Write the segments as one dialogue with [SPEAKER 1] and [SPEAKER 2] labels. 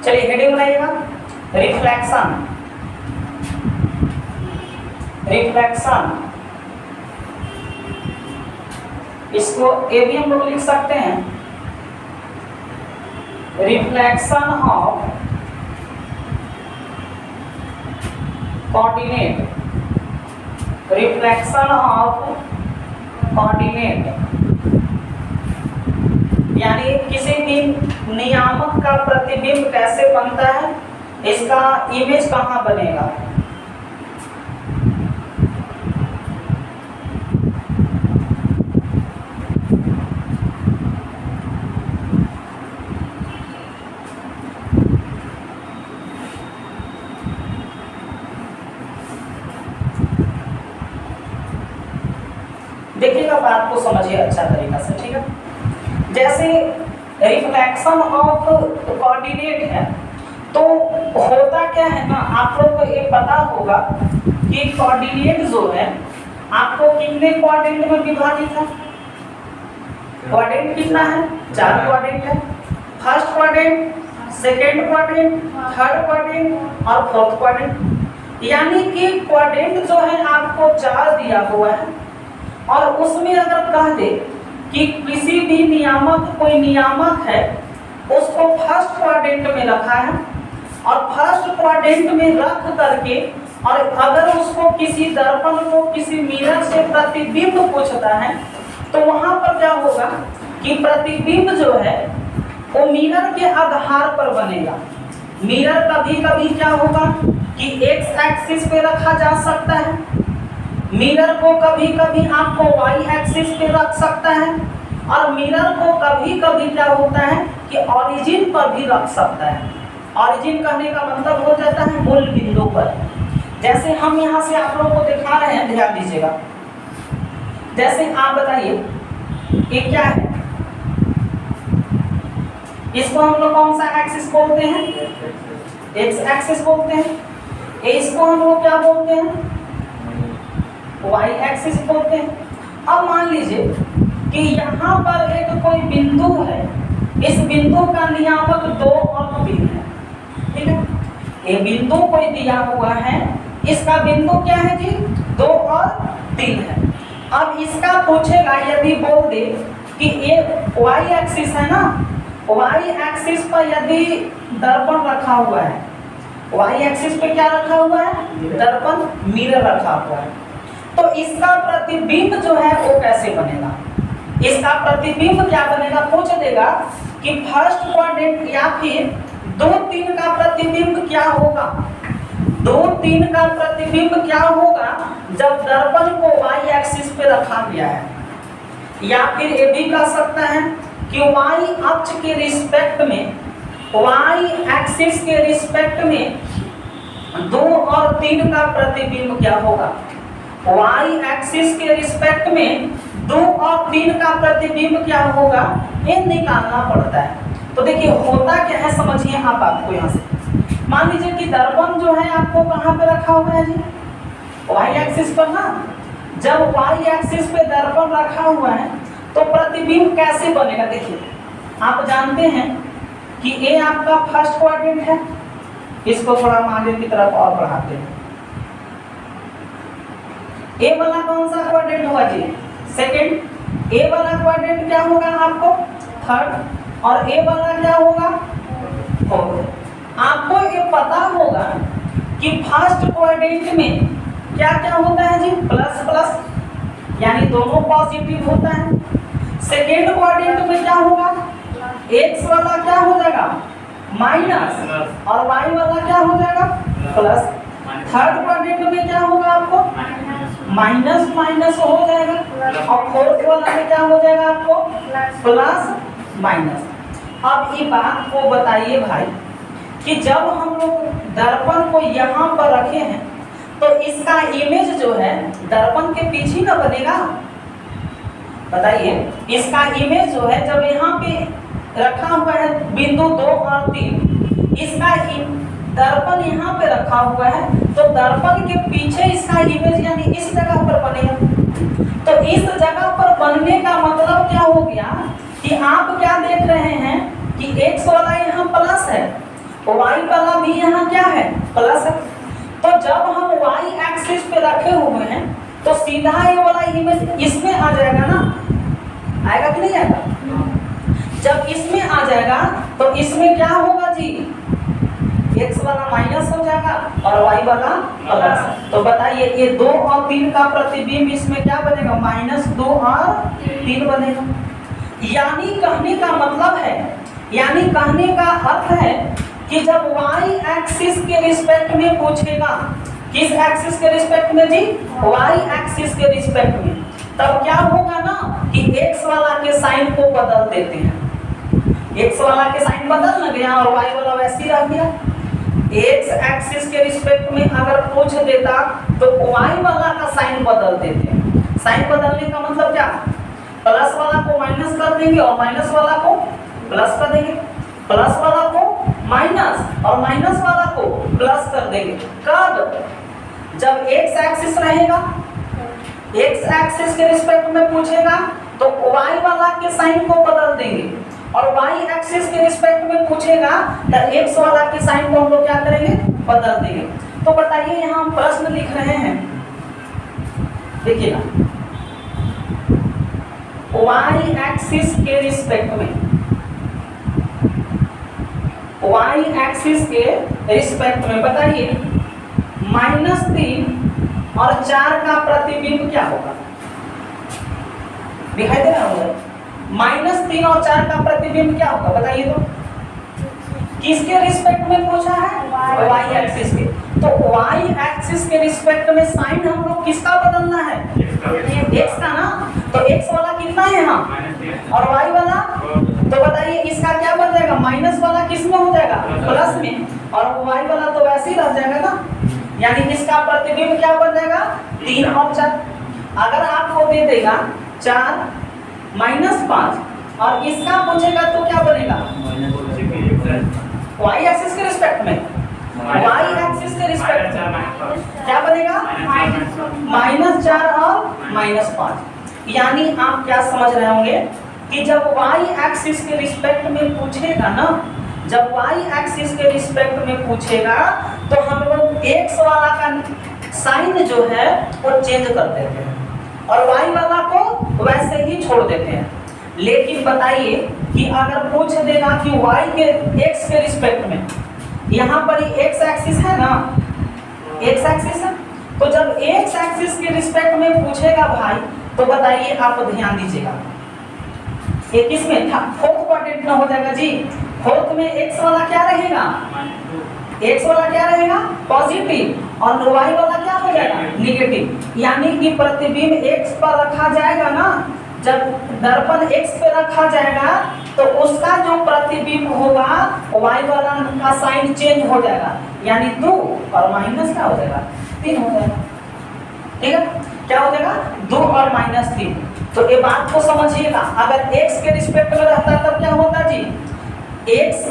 [SPEAKER 1] चलिए हेडिंग बनाइएगा, reflection. Reflection इसको ए भी हम लोग लिख सकते हैं, reflection of coordinate. Reflection of coordinate यानी किसी भी नियामक का प्रतिबिंब कैसे बनता है, इसका इमेज कहाँ बनेगा। देखिएगा बात को समझिए अच्छा तरीका से, ठीक है। जैसे रिफ्लेक्शन ऑफ कोऑर्डिनेट है तो होता क्या है ना, आप लोग को ये पता होगा कि कोऑर्डिनेट जो है आपको कितने क्वाड्रेंट में विभाजित है। क्वाड्रेंट कितना है, 4 क्वाड्रेंट है। First quadrant, second quadrant, third quadrant और फोर्थ क्वाड्रेंट। यानी कि क्वाड्रेंट जो है आपको 4 दिया हुआ है और उसमें अगर कह दे कि किसी भी नियामक, कोई नियामक है उसको फर्स्ट क्वाड्रेंट में रखा है और फर्स्ट क्वाड्रेंट में रख करके और अगर उसको किसी दर्पण को किसी मिरर से प्रतिबिंब पूछता है तो वहां पर क्या होगा कि प्रतिबिंब जो है वो मिरर के आधार पर बनेगा। मिरर कभी कभी क्या होगा कि एक्स एक्सिस पे रखा जा सकता है, मिरर को कभी कभी आपको वाई एक्सिस पे रख सकता है और मिरर को कभी कभी क्या होता है कि ओरिजिन पर भी रख सकता है। ओरिजिन कहने का मतलब हो जाता है मूल बिंदु पर। जैसे हम यहाँ से आप लोगों को दिखा रहे हैं, ध्यान दीजिएगा। जैसे आप बताइए ये क्या है, इसको हम लोग कौन सा एक्सिस बोलते हैं, एक्स एक्सिस बोलते हैं। इसको हम लोग क्या बोलते हैं, वाई एक्सिस बोलते हैं। अब मान लीजिए कि यहाँ पर एक कोई बिंदु है, इस बिंदु का नियामक 2 और 3 है, ठीक है। ये बिंदु कोई दिया हुआ है, इसका बिंदु क्या है जी, 2 और 3 है। अब इसका पूछेगा, यदि बोल दे कि ये वाई एक्सिस है ना, वाई एक्सिस पर यदि दर्पण रखा हुआ है, वाई एक्सिस पे क्या रखा हुआ है, दर्पण मिरर रखा हुआ है, तो इसका प्रतिबिंब जो है वो कैसे बनेगा। इसका प्रतिबिंब क्या बनेगा, पूछ देगा कि फर्स्ट क्वाड्रेंट या फिर 2-3 का प्रतिबिंब क्या होगा। 2-3 का प्रतिबिंब क्या होगा जब दर्पण को वाई एक्सिस पे रखा गया है। या फिर ये भी कह सकता है कि वाई अक्ष के रिस्पेक्ट में, वाई एक्सिस के रिस्पेक्ट में 2 और 3 का प्रतिबिंब क्या होगा। वाई एक्सिस के रिस्पेक्ट में 2 और 3 का प्रतिबिंब क्या होगा, ये निकालना पड़ता है। तो देखिए होता क्या है, समझिए आप आपको यहाँ से। मान लीजिए कि दर्पण जो है आपको कहाँ पे रखा हुआ है जी, वाई एक्सिस पर ना। जब वाई एक्सिस पे दर्पण रखा हुआ है तो प्रतिबिंब कैसे बनेगा। देखिए आप जानते हैं कि ये आपका फर्स्ट क्वाड्रेंट है, इसको थोड़ा हम आगे की तरफ और बढ़ाते हैं। ए वाला कौन सा क्वाड्रेंट होगा जी, सेकंड। ए वाला क्वाड्रेंट क्या होगा आपको, थर्ड। और ए वाला क्या होगा, फोर्थ। आपको ये पता होगा कि फर्स्ट क्वाड्रेंट में क्या क्या होता है जी, प्लस प्लस, यानी दोनों पॉजिटिव होता है। सेकेंड क्वाड्रेंट में क्या होगा, एक्स वाला क्या हो जाएगा, माइनस, और वाई वाला क्या हो जाएगा, प्लस। थर्ड क्वाड्रेंट में क्या होगा आपको, माइनस माइनस हो जाएगा, और फोर्थ वाला में क्या हो जाएगा आपको, प्लस माइनस। अब ये बात को बताइए भाई कि जब हम लोग दर्पण को यहाँ पर रखे हैं तो इसका इमेज जो है दर्पण के पीछे ना बनेगा। बताइए, इसका इमेज जो है जब यहाँ पे रखा हुआ है बिंदु 2 और 3, इसका दर्पण यहाँ पे रखा हुआ है तो दर्पण के पीछे इसका इमेज यानी इस जगह पर बनेगा। तो इस जगह पर बनने का मतलब क्या हो गया कि आप क्या देख रहे हैं कि एक्स वाला यहाँ प्लस है y वाला भी यहाँ क्या है, प्लस है। तो जब हम y एक्सिस पे रखे हुए हैं तो सीधा ये वाला इमेज इसमें आ जाएगा ना, आएगा कि नहीं आएगा? जब इसमें आ जाएगा तो इसमें क्या होगा जी, x वाला माइनस हो जाएगा और y वाला प्लस। तो बताइए ये 2 और 3 का प्रतिबिंब इसमें क्या बनेगा, -2 और 3 बनेगा। यानी कहने का मतलब है, यानी कहने का अर्थ है कि जब y एक्सिस के रिस्पेक्ट में पूछेगा, किस एक्सिस के रिस्पेक्ट में जी, y एक्सिस के रिस्पेक्ट में, तब क्या होगा ना कि x वाला के साइन को बदल देते हैं। x वाला के साइन बदल न गया और y वाला वैसे ही रह गया। x एक्सिस के रिस्पेक्ट में अगर पूछ देता तो y वाला का साइन बदल देते हैं। साइन बदलने का मतलब क्या, प्लस वाला को माइनस कर देंगे और माइनस वाला को प्लस कर देंगे, प्लस वाला को माइनस और माइनस वाला को प्लस कर देंगे। कब, जब x एक्सिस रहेगा, x एक्सिस के रिस्पेक्ट में पूछेगा तो y वाला के साइन को बदल देंगे और y एक्सिस के रिस्पेक्ट में पूछेगा तो x वाला के साइन को हम लोग क्या करेंगे, बदल देंगे। तो बताइए यहाँ हम प्रश्न लिख रहे हैं, देखिए ना, y एक्सिस के रिस्पेक्ट में, y एक्सिस के रिस्पेक्ट में बताइए -3 और 4 का प्रतिबिंब क्या होगा, दिखाई दे रहा होगा, -3 और 4 का प्रतिबिंब क्या होगा बताइए। तो किसके रिस्पेक्ट में पूछा है, y एक्सिस के। तो y एक्सिस के रिस्पेक्ट में साइन हम लोग किसका बदलना है, x का ना। तो x वाला कितना है यहाँ और y वाला, तो बताइए इसका क्या बन जाएगा, माइनस वाला किस में हो जाएगा, प्लस में, और y वाला तो वैसे ही रह जाएगा ना। यानी इसका प्रतिबिंब क्या बन जाएगा, 3 और 4। अगर आपको दे देगा 4 -5 और इसका पूछेगा तो क्या बनेगा, y एक्सिस के रिस्पेक्ट में, y एक्सिस के रिस्पेक्ट में क्या बनेगा, -4 और -5। यानी आप क्या समझ रहे होंगे कि जब y एक्सिस के रिस्पेक्ट में पूछेगा ना, जब y एक्सिस के रिस्पेक्ट में पूछेगा तो हम लोग x वाला का साइन जो है वो चेंज कर देते हैं और y वाला को वैसे ही छोड़ देते हैं। लेकिन बताइए कि अगर पूछ देगा कि y के x के रिस्पेक्ट में, यहाँ पर x एक्सिस है ना, x एक्सिस है, तो जब x एक्सिस के रिस्पेक्ट में पूछेगा भाई, तो बताइए आप ध्यान दीजिएगा, ये किसमें था, फोर्थ क्वाड्रेंट में हो जाएगा जी। फोर्थ में x वाला क्या रहेगा, x वाला क्या रहेगा, पॉजिटिव, और y वाला क्या हो जाएगा, नेगेटिव। यानी कि प्रतिबिंब x पर रखा जाएगा ना, जब दर्पण x पे रखा जाएगा तो उसका जो प्रतिबिंब होगा y वाला का साइन चेंज हो जाएगा, यानी 2 और माइनस क्या हो जाएगा, 3 हो जाएगा। ठीक है, क्या हो जाएगा, 2 और -3। तो ये बात को समझिएगा, अगर x के रिस्पेक्ट में रहता तब क्या होता जी, x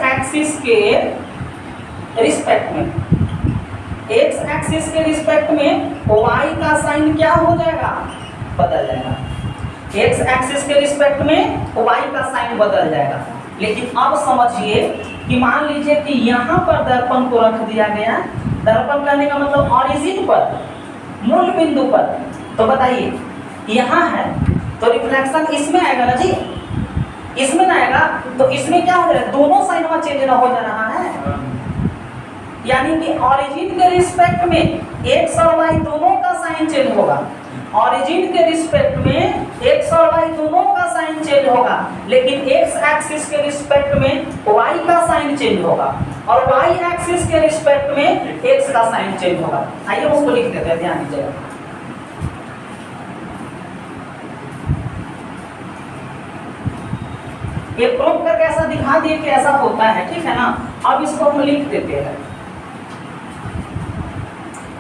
[SPEAKER 1] एक्सिस के रिस्पेक्ट में, x एक्सिस के रिस्पेक्ट में y का साइन क्या हो जाएगा, बदल जाएगा। x एक्सिस के रिस्पेक्ट में y का साइन बदल जाएगा। लेकिन अब समझिए कि मान लीजिए कि यहाँ पर दर्पण को रख दिया गया, दर्पण करने का मतलब ऑरिजिन पर, मूल बिंदु पर, तो बताइए यहाँ है तो रिफ्लेक्शन इसमें आएगा ना जी, इसमें ना आएगा तो इसमें क्या हो जाएगा, दोनों साइन में चेंज ना हो जा रहा है। यानी कि ऑरिजिन के रिस्पेक्ट में x और y दोनों का साइन चेंज होगा, ऑरिजिन के रिस्पेक्ट में x और y दोनों का साइन चेंज होगा, लेकिन x एक्सिस के रिस्पेक्ट में y का साइन चेंज होगा और y एक्सिस के रिस्पेक्ट में x का साइन चेंज होगा। आइए उसको लिख देते हैं, ध्यान दीजिएगा। ये प्रूफ करके ऐसा दिखा दिए कि ऐसा होता है, ठीक है ना। अब इसको हम लिख देते हैं।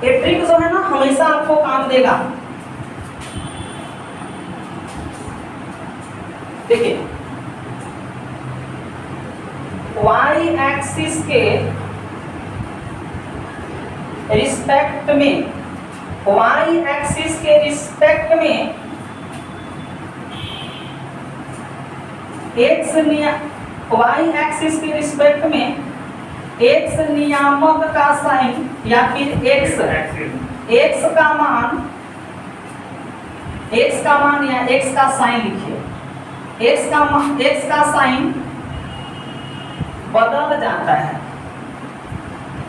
[SPEAKER 1] ये ट्रिक जो है ना हमेशा आपको काम देगा। देखिए y एक्सिस के रिस्पेक्ट में, y एक्सिस के रिस्पेक्ट में x में, y एक्सिस के रिस्पेक्ट में एक्स नियामक का साइन या फिर एक्स का मान या एक्स का साइन लिखिए। एक्स का साइन बदल जाता है।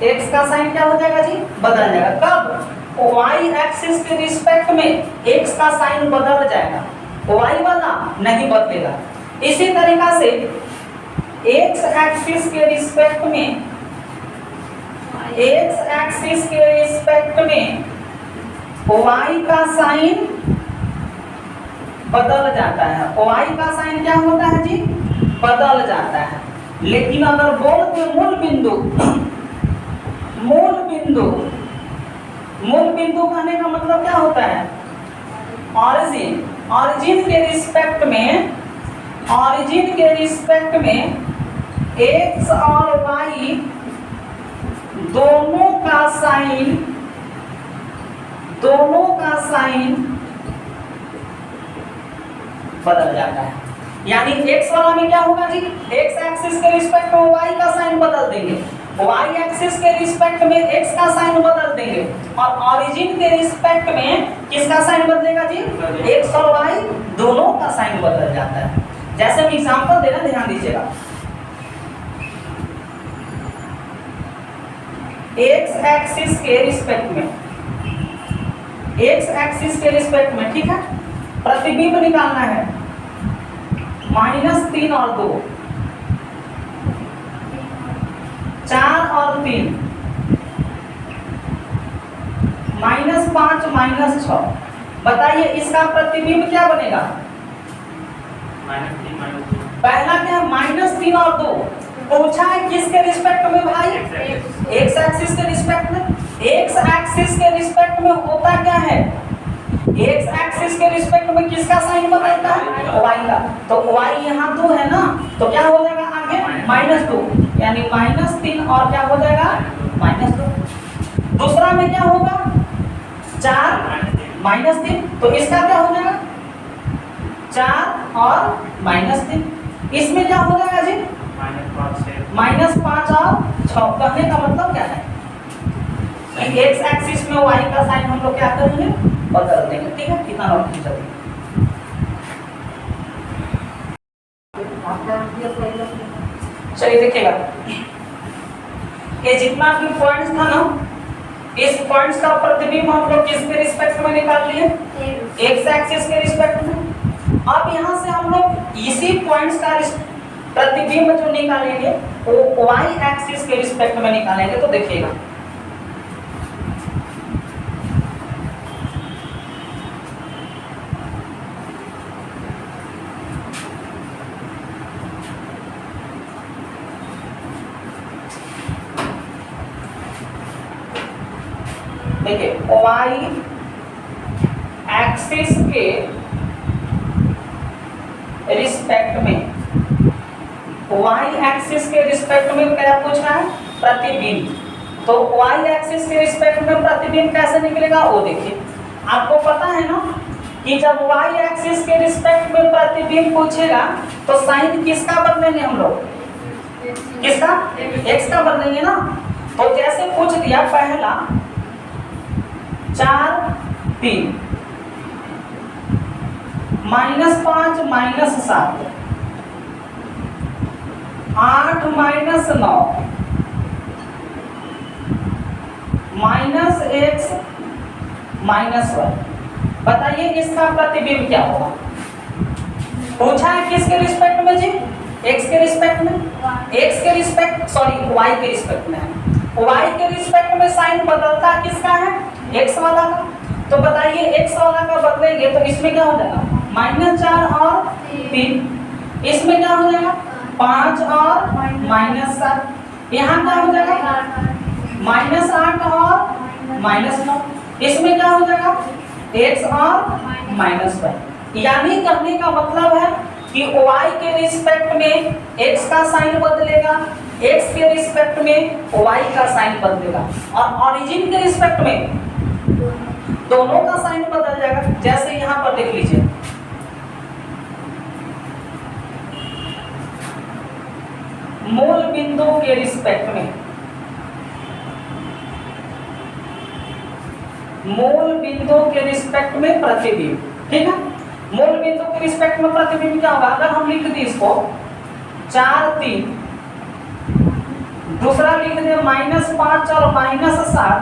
[SPEAKER 1] एक्स का साइन क्या हो जाएगा जी? बदल जाएगा। कब? वाई एक्सिस के रिस्पेक्ट में एक्स का साइन बदल जाएगा, वाई वाला नहीं बदलेगा। इसी तरीका से एक्स एक्सिस के रिस्पेक्ट में वाई का साइन बदल जाता है। वाई का साइन क्या होता है जी? बदल जाता है। लेकिन अगर बोल के मूल बिंदु कहने का मतलब क्या होता है? ऑरिजिन के रिस्पेक्ट में एक्स और वाई दोनों का साइन बदल जाता है। यानी एक्स वाला में क्या होगा जी? एक्स एक्सिस के रिस्पेक्ट में वाई का साइन बदल देंगे, वाई एक्सिस के रिस्पेक्ट में एक्स का साइन बदल देंगे, और ऑरिजिन के रिस्पेक्ट में किसका साइन बदलेगा जी? एक्स और वाई दोनों का साइन बदल जाता है। जैसे हम एग्जांपल देना, ध्यान दीजिएगा। एक्स एक्सिस के रिस्पेक्ट में ठीक है, प्रतिबिंब निकालना है -3 और 2, 4 और 3, -5 -6। बताइए इसका प्रतिबिंब क्या बनेगा? पहला क्या है? -3 और 2। पूछा है किसके रिस्पेक्ट में भाई? एक्स एक्सिस के रिस्पेक्ट में। एक्स एक्सिस के रिस्पेक्ट में होता क्या है? एक्स एक्सिस के रिस्पेक्ट में किसका साइन बदलता है? वाई का। तो वाई यहाँ 2 है ना, तो क्या हो जाएगा आगे? -2, यानी -3 और क्या हो जाएगा? -2। दूसरा में क्या होगा? 4 -3, तो इसका क्या हो जाएगा? 4 और -3। इसमें क्या हो जाएगा जी? -5 और 6। कहने का मतलब क्या है? एक्स एक्सिस में वाई का साइन हम लोग क्या करेंगे? बदल देंगे। ठीक है, कितना नोट कीजिए। चलिए देखिएगा, ये जितना भी पॉइंट्स था ना, इस पॉइंट्स का प्रतिबिंब हम लोग किसके रिस्पेक्ट में निकाल लिए? एक्स एक्सिस के रिस्पेक्ट में। अब यहाँ से हम लोग इसी पॉइंट्स का प्रतिबिंब जो निकालेंगे वो वाई एक्सिस के रिस्पेक्ट में निकालेंगे। तो देखिएगा, देखिए वाई एक्सिस के रिस्पेक्ट में, वाई एक्सिस के रिस्पेक्ट में क्या पूछ रहा है? प्रतिबिंब। तो वाई एक्सिस के रिस्पेक्ट में प्रतिबिंब कैसे निकलेगा वो देखिए। आपको पता है ना कि जब वाई एक्सिस के रिस्पेक्ट में प्रतिबिंब पूछेगा तो साइन किसका बदलेंगे हम लोग? किसका? एक्स का बदलेंगे ना। तो जैसे पूछ दिया पहला 4 3 -5 -7 8 -9 -x -1। बताइए इसका प्रतिबिंब क्या होगा? पूछा है किसके रिस्पेक्ट में जी? एक्स के रिस्पेक्ट में। एक्स के रिस्पेक्ट, सॉरी वाई के रिस्पेक्ट में है। वाई के रिस्पेक्ट में साइन बदलता किसका है? एक्स वाला का। तो बताइए एक्स वाला का बदलेंगे तो इसमें क्या हो जाएगा? -4 और 3। इसमें क्या हो जाएगा? 5 और -7। यहाँ क्या हो जाएगा? -8 और -9। इसमें क्या हो जाएगा? x और -1। यानी कहने का मतलब है कि y के रिस्पेक्ट में x का साइन बदलेगा, x के रिस्पेक्ट में y का साइन बदलेगा, और ऑरिजिन के रिस्पेक्ट में दोनों का साइन बदल जाएगा। जैसे यहाँ पर देख लीजिए, मूल बिंदु के रिस्पेक्ट में मूल बिंदु के रिस्पेक्ट में प्रतिबिंब, ठीक है। मूल बिंदु के रिस्पेक्ट में प्रतिबिंब क्या होगा, अगर हम लिख दें इसको 4 3, दूसरा लिख दें -5 और -7,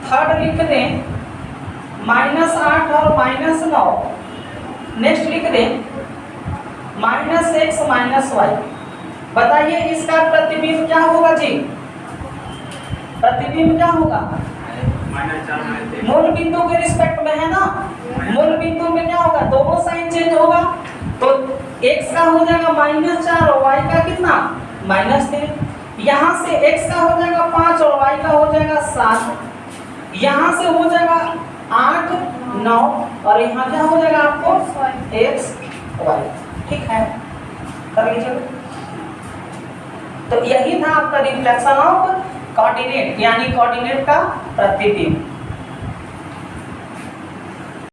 [SPEAKER 1] थर्ड लिख दें -8 और -9, नेक्स्ट लिख दें -x -y। बताइए इसका प्रतिबिंब क्या होगा जी, प्रतिबिंब क्या होगा, मूल बिंदु के रिस्पेक्ट में है ना, मूल बिंदु में क्या होगा, दोनों साइन चेंज होगा, तो x का हो जाएगा -4 और y का कितना -3, यहाँ से x का हो जाएगा 5 और y का हो जाएगा 7, यहाँ से हो जाएगा 8 9 और यहाँ क्या हो जाएगा आपको x y, ठीक है, कर लीजिए। तो यही था आपका रिफ्लेक्शन ऑफ कोऑर्डिनेट, यानी कोऑर्डिनेट का प्रतिबिंब।